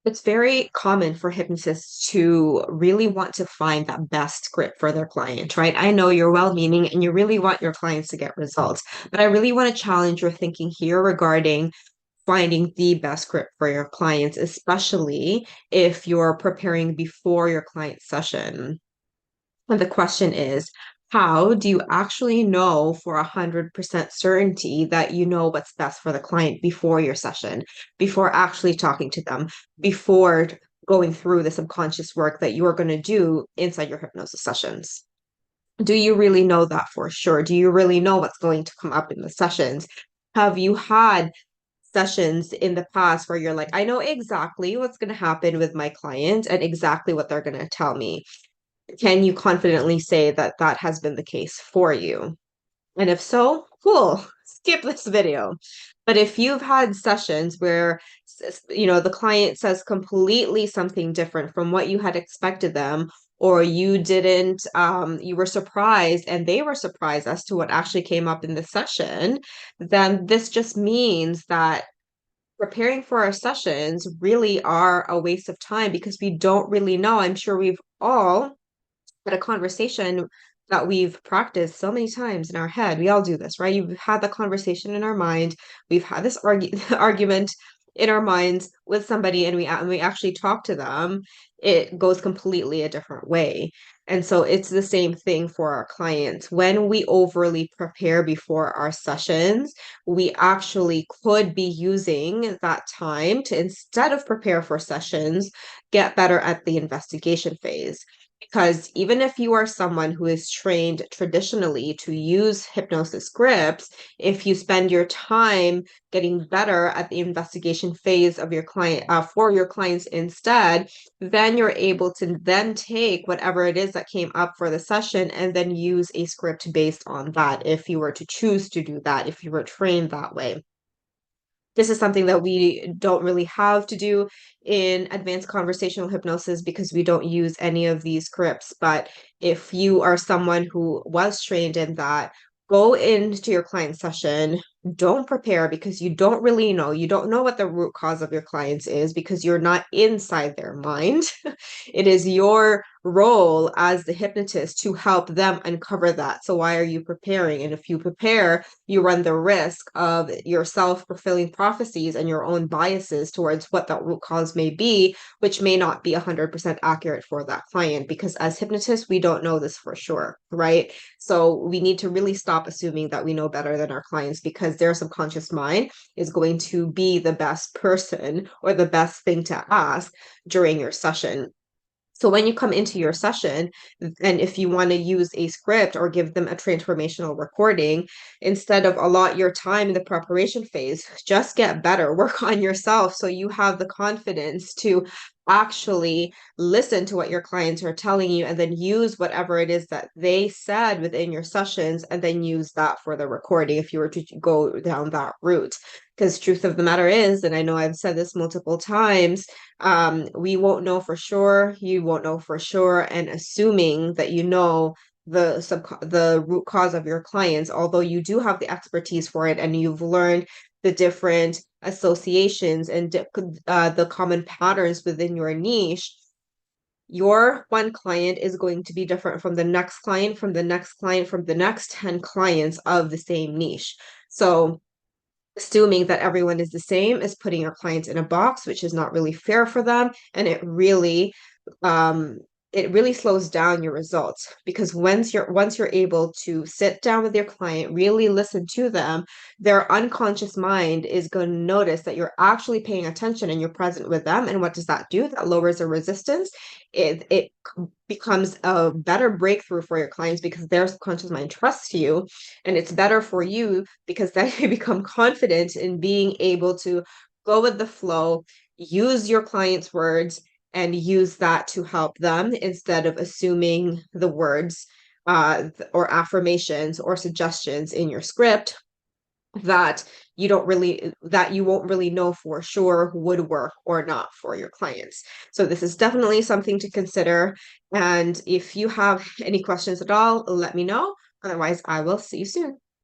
It's very common for hypnotists to really want to find that best script for their client, right? I know you're well-meaning and you really want your clients to get results, but I really want to challenge your thinking here regarding finding the best script for your clients, especially if you're preparing before your client session. And the question is, how do you actually know for 100% certainty that you know what's best for the client before your session, before actually talking to them, before going through the subconscious work that you are going to do inside your hypnosis sessions? Do you really know that for sure? Do you really know what's going to come up in the sessions? Have you had sessions in the past where you're like, I know exactly what's going to happen with my client and exactly what they're going to tell me? Can you confidently say that that has been the case for you? And if so, cool, skip this video. But if you've had sessions where, the client says completely something different from what you had expected them, or you didn't, you were surprised and they were surprised as to what actually came up in the session, then this just means that preparing for our sessions really are a waste of time because we don't really know. I'm sure we've all had a conversation that we've practiced so many times in our head. We all do this, right? You've had the conversation in our mind. We've had this argument in our minds with somebody, and we actually talk to them. It goes completely a different way. And so it's the same thing for our clients. When we overly prepare before our sessions, we actually could be using that time to, instead of prepare for sessions, get better at the investigation phase. Because even if you are someone who is trained traditionally to use hypnosis scripts, if you spend your time getting better at the investigation phase of your client, for your clients instead, then you're able to then take whatever it is that came up for the session and then use a script based on that if you were to choose to do that, if you were trained that way. This is something that we don't really have to do in advanced conversational hypnosis because we don't use any of these scripts. But if you are someone who was trained in that, go into your client session. Don't prepare because you don't really know. You don't know what the root cause of your clients is because you're not inside their mind. It is your role as the hypnotist to help them uncover that. So why are you preparing? And if you prepare, you run the risk of your self-fulfilling prophecies and your own biases towards what that root cause may be, which may not be 100% accurate for that client. Because as hypnotists, we don't know this for sure, right? So we need to really stop assuming that we know better than our clients because their subconscious mind is going to be the best person or the best thing to ask during your session. So when you come into your session, and if you want to use a script or give them a transformational recording, instead of allot your time in the preparation phase, just get better, work on yourself so you have the confidence to actually listen to what your clients are telling you and then use whatever it is that they said within your sessions and then use that for the recording if you were to go down that route. Because truth of the matter is, and I know I've said this multiple times, we won't know for sure, you won't know for sure, and assuming that you know the root cause of your clients, although you do have the expertise for it and you've learned the different associations and the common patterns within your niche, your one client is going to be different from the next client, from the next client, from the next 10 clients of the same niche. So assuming that everyone is the same is putting your clients in a box, which is not really fair for them. And um, it really slows down your results because once you're able to sit down with your client, really listen to them, their unconscious mind is going to notice that you're actually paying attention and you're present with them. And what does that do? That lowers the resistance. It becomes a better breakthrough for your clients because their subconscious mind trusts you, and it's better for you because then you become confident in being able to go with the flow, use your client's words, and use that to help them instead of assuming the words or affirmations or suggestions in your script that you won't really know for sure would work or not for your clients. So this is definitely something to consider. And if you have any questions at all, let me know. Otherwise, I will see you soon.